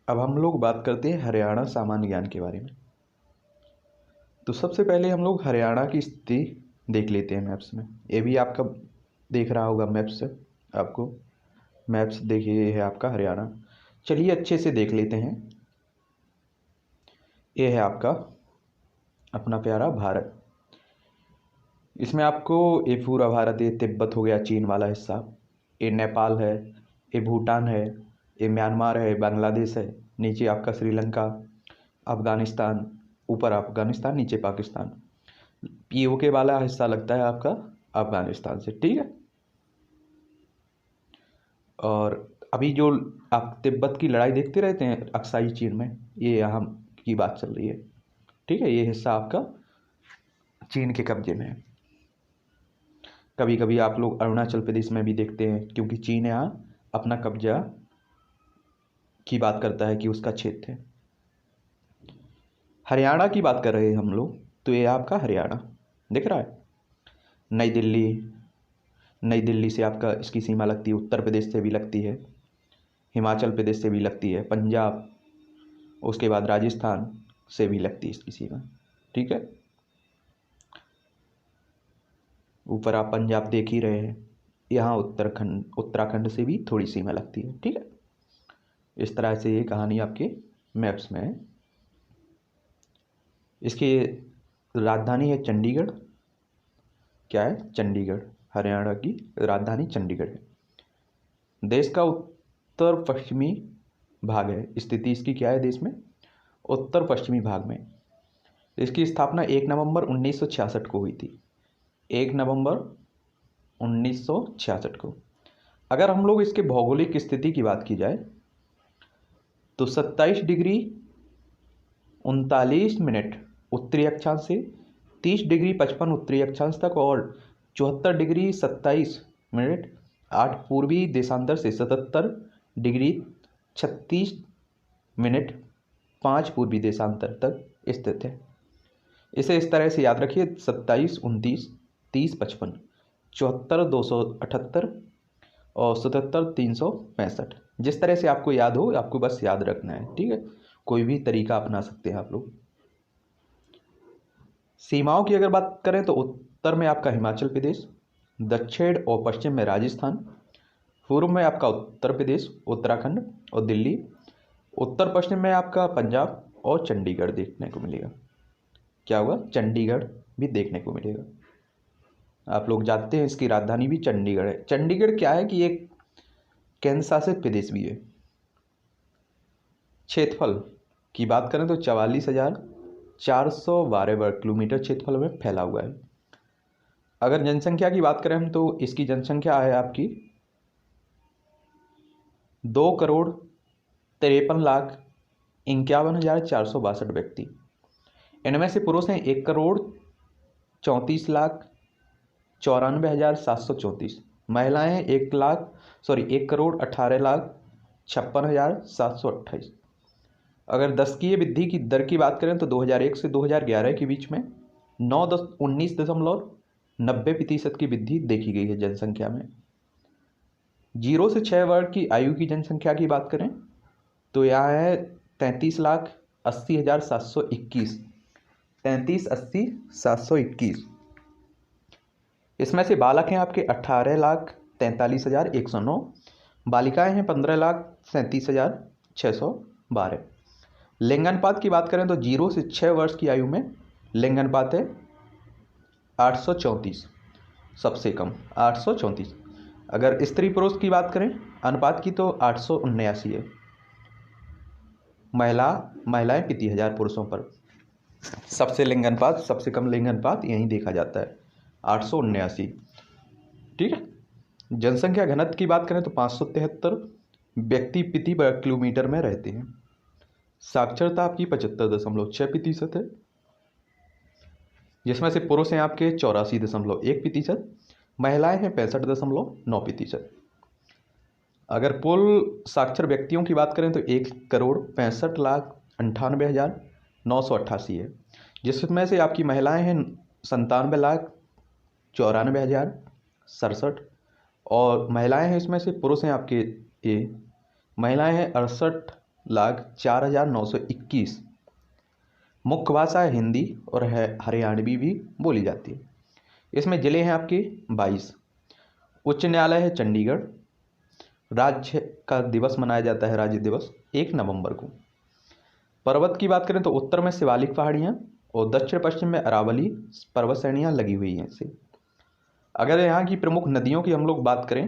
अब हम लोग बात करते हैं हरियाणा सामान्य ज्ञान के बारे में। तो सबसे पहले हम लोग हरियाणा की स्थिति देख लेते हैं मैप्स में। ये भी आपका देख रहा होगा मैप्स से, आपको मैप्स देखिए, ये है आपका हरियाणा। चलिए अच्छे से देख लेते हैं। ये है आपका अपना प्यारा भारत। इसमें आपको ये पूरा भारत, ये तिब्बत हो गया चीन वाला हिस्सा, ये नेपाल है, ये भूटान है, ये म्यांमार है, बांग्लादेश है, नीचे आपका श्रीलंका, अफ़गानिस्तान, ऊपर अफ़गानिस्तान, नीचे पाकिस्तान। पीओके वाला हिस्सा लगता है आपका अफ़गानिस्तान से, ठीक है। और अभी जो आप तिब्बत की लड़ाई देखते रहते हैं अक्साई चीन में, ये यहाँ की बात चल रही है, ठीक है। ये हिस्सा आपका चीन के कब्जे में है। कभी कभी आप लोग अरुणाचल प्रदेश में भी देखते हैं, क्योंकि चीन यहाँ अपना कब्जा की बात करता है कि उसका क्षेत्र है। हरियाणा की बात कर रहे हैं हम लोग, तो ये आपका हरियाणा दिख रहा है। नई दिल्ली, नई दिल्ली से आपका इसकी सीमा लगती है, उत्तर प्रदेश से भी लगती है, हिमाचल प्रदेश से भी लगती है, पंजाब, उसके बाद राजस्थान से भी लगती है इसकी सीमा, ठीक है। ऊपर आप पंजाब देख ही रहे हैं, यहाँ उत्तराखंड से भी थोड़ी सीमा लगती है, ठीक है। इस तरह से ये कहानी आपके मैप्स में है। इसकी राजधानी है चंडीगढ़। क्या है? चंडीगढ़। हरियाणा की राजधानी चंडीगढ़ है। देश का उत्तर पश्चिमी भाग है। स्थिति इसकी क्या है देश में? उत्तर पश्चिमी भाग में। इसकी स्थापना 1 नवंबर 1966 को हुई थी। 1 नवंबर 1966 को। अगर हम लोग इसके भौगोलिक स्थिति की बात की जाए तो 27 डिग्री 39 मिनट उत्तरी अक्षांश से 30 डिग्री 55 उत्तरी अक्षांश तक और 74 डिग्री 27 मिनट 8 पूर्वी देशांतर से 77 डिग्री 36 मिनट 5 पूर्वी देशांतर तक स्थित है। इसे इस तरह से याद रखिए: 27 29 30 55, 74 278 और 77 365। जिस तरह से आपको याद हो, आपको बस याद रखना है, ठीक है। कोई भी तरीका अपना सकते हैं आप लोग। सीमाओं की अगर बात करें तो उत्तर में आपका हिमाचल प्रदेश, दक्षिण और पश्चिम में राजस्थान, पूर्व में आपका उत्तर प्रदेश, उत्तराखंड और दिल्ली, उत्तर पश्चिम में आपका पंजाब और चंडीगढ़ देखने को मिलेगा। क्या होगा? चंडीगढ़ भी देखने को मिलेगा। आप लोग जानते हैं इसकी राजधानी भी चंडीगढ़ है। चंडीगढ़ क्या है कि एक केंद्र शासित प्रदेश भी है। क्षेत्रफल की बात करें तो 44,412 वर्ग किलोमीटर क्षेत्रफल में फैला हुआ है। अगर जनसंख्या की बात करें हम तो इसकी जनसंख्या है आपकी 2,53,51,462 व्यक्ति। इनमें से पुरुष हैं 1,34,94,734। महिलाएं हैं 1,18,56,728। अगर दशकीय वृद्धि की दर की बात करें तो 2001 से 2011 के बीच में 19.90% की वृद्धि देखी गई है जनसंख्या में। 0 से 6 वर्ष की आयु की जनसंख्या की बात करें तो यहाँ है 33,80,721। 33,80,721। इसमें से बालक हैं आपके 18,43,109। बालिकाएं हैं 15,37,612। लिंगानुपात की बात करें तो 0 से 6 वर्ष की आयु में लिंगानुपात है 834, सबसे कम 834। अगर स्त्री पुरुष की बात करें अनुपात की तो 879 है। महिलाएं प्रति 1000 पुरुषों पर। सबसे कम लिंगानुपात यहीं देखा जाता है 879, ठीक है। जनसंख्या घनत्व की बात करें तो 573 व्यक्ति प्रति वर्ग किलोमीटर में रहते हैं। साक्षरता आपकी 75.6% है, जिसमें से पुरुष हैं आपके 84.1%, महिलाएं हैं 65.9%। अगर कुल साक्षर व्यक्तियों की बात करें तो 1,65,98,988 है, जिसमें से आपकी महिलाएं हैं 97,94,067 और महिलाएं हैं इसमें से, पुरुष हैं आपके महिलाएं हैं 10,04,921। मुख्य भाषा है हिंदी और हरियाणवी भी बोली जाती है। इसमें ज़िले हैं आपके 22। उच्च न्यायालय है चंडीगढ़। राज्य का दिवस मनाया जाता है राज्य दिवस 1 नवंबर को। पर्वत की बात करें तो उत्तर में शिवालिक पहाड़ियाँ और दक्षिण पश्चिम में अरावली पर्वत श्रेणियाँ लगी हुई हैं इससे। अगर यहाँ की प्रमुख नदियों की हम लोग बात करें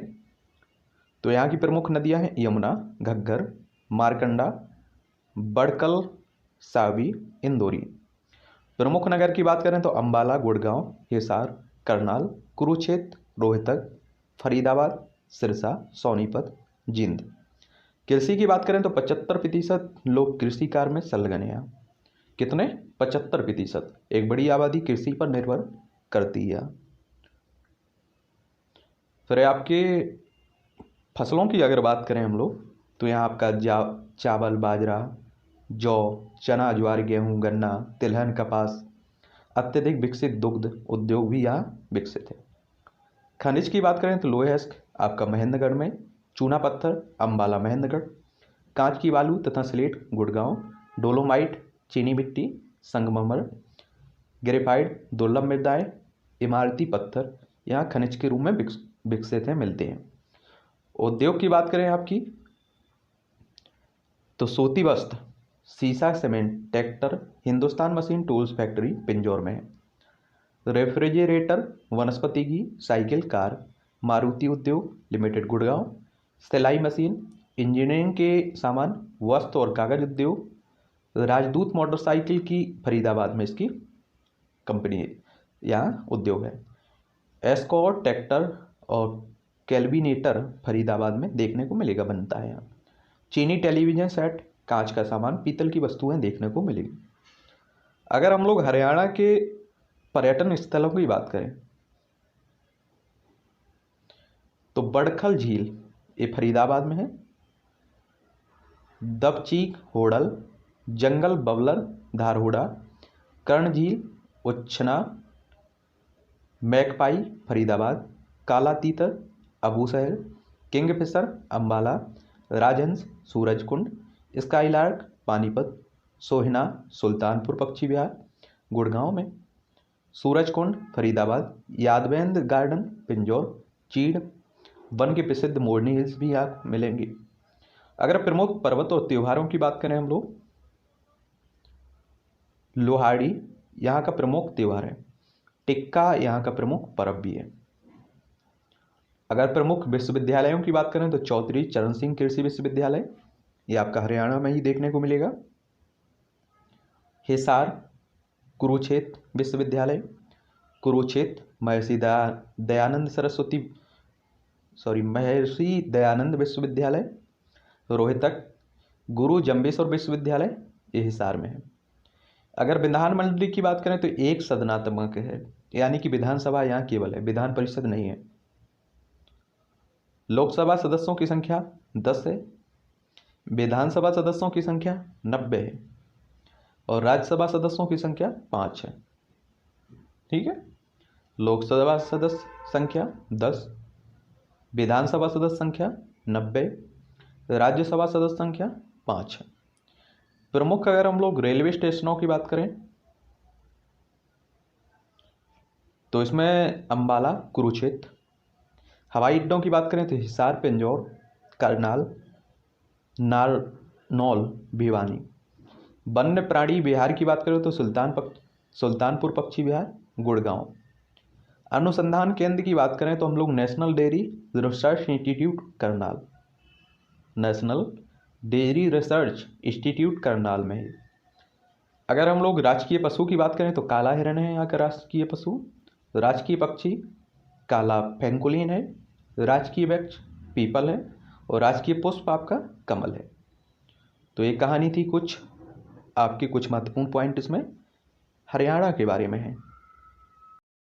तो यहाँ की प्रमुख नदियाँ हैं यमुना, घग्गर, मारकंडा, बड़कल, सावी, इंदौरी। प्रमुख नगर की बात करें तो अंबाला, गुड़गांव, हिसार, करनाल, कुरुक्षेत्र, रोहतक, फरीदाबाद, सिरसा, सोनीपत, जींद। कृषि की बात करें तो 75% लोग कृषि कार्य में संलग्न हैं यहाँ। कितने? 75%। एक बड़ी आबादी कृषि पर निर्भर करती है। फिर आपके फसलों की अगर बात करें हम लोग तो यहाँ आपका चावल, बाजरा, जौ, चना, ज्वार, गेहूँ, गन्ना, तिलहन, कपास। अत्यधिक विकसित दुग्ध उद्योग भी यहाँ विकसित है। खनिज की बात करें तो लोहेस्क आपका महेंद्रगढ़ में, चूना पत्थर अंबाला महेंद्रगढ़, कांच की बालू तथा स्लेट गुड़गांव, डोलोमाइट चीनी मिट्टी संगमरमर, ग्रेफाइट दुर्लभ मृदाएं, इमारती पत्थर यहाँ खनिज के रूप में विकसित हैं, मिलते हैं। उद्योग की बात करें आपकी तो सूती वस्त्र, सीसा, cement, tractor, Hindustan machine tools factory Pinjore में है। रेफ्रिजरेटर, वनस्पति घी, साइकिल, कार, मारुति उद्योग लिमिटेड गुड़गांव, सिलाई मशीन, इंजीनियरिंग के सामान, वस्त्र और कागज उद्योग, राजदूत मोटरसाइकिल की फरीदाबाद में इसकी कंपनी यहाँ उद्योग है। एस्कॉर्ट ट्रैक्टर और कैल्विनेटर फरीदाबाद में देखने को मिलेगा, बनता है यहाँ। चीनी टेलीविजन सेट, कांच का सामान, पीतल की वस्तुएं देखने को मिलेगी। अगर हम लोग हरियाणा के पर्यटन स्थलों की बात करें तो बड़खल झील ये फरीदाबाद में है। दबचीक होडल, जंगल बबलर धारहुड़ा, कर्ण झील, उच्छना, मैकपाई फरीदाबाद, काला तीतर अबूशहर, किंगफिशर अम्बाला, राजहंस सूरजकुंड, स्काईलार्क पानीपत, सोहिना सुल्तानपुर पक्षी विहार गुड़गांव में, सूरजकुंड फरीदाबाद, यादवेंद्र गार्डन पिंजौर, चीड़ वन के प्रसिद्ध मोरनी हिल्स भी यहाँ मिलेंगे। अगर प्रमुख पर्वत और त्योहारों की बात करें हम लोग, लोहाड़ी यहाँ का प्रमुख त्यौहार है। टिक्का यहाँ का प्रमुख पर्व भी है। अगर प्रमुख विश्वविद्यालयों की बात करें तो चौधरी चरण सिंह कृषि विश्वविद्यालय ये आपका हरियाणा में ही देखने को मिलेगा। हिसार कुरुक्षेत्र विश्वविद्यालय, कुरुक्षेत्र महर्षि दयानंद विश्वविद्यालय, रोहतक गुरु जम्बेश्वर विश्वविद्यालय ये हिसार में है। अगर विधानमंडल की बात करें तो एक सदनात्मक है, यानी कि विधानसभा यहाँ केवल है, विधान परिषद नहीं है। लोकसभा सदस्यों की संख्या 10 है, विधानसभा सदस्यों की संख्या 90 है और राज्यसभा सदस्यों की संख्या 5 है। ठीक है, लोकसभा सदस्य संख्या 10, विधानसभा सदस्य संख्या 90, राज्यसभा सदस्य संख्या 5 है। प्रमुख अगर हम लोग रेलवे स्टेशनों की बात करें तो इसमें अंबाला कुरुक्षेत्र। हवाई अड्डों की बात करें तो हिसार पिंजौर, करनाल, नारनौल भिवानी। वन्य प्राणी विहार की बात करें तो सुल्तानपुर पक्षी विहार गुड़गांव। अनुसंधान केंद्र की बात करें तो हम लोग national dairy research institute Karnal, national dairy research institute Karnal में है। अगर हम लोग राजकीय पशु की बात करें तो काला हिरण है यहाँ का राजकीय पशु। राजकीय पक्षी काला फेंकुलिन है, राजकीय वृक्ष पीपल है और राजकीय पुष्प आपका कमल है। तो ये कहानी थी कुछ महत्वपूर्ण पॉइंट इसमें हरियाणा के बारे में है।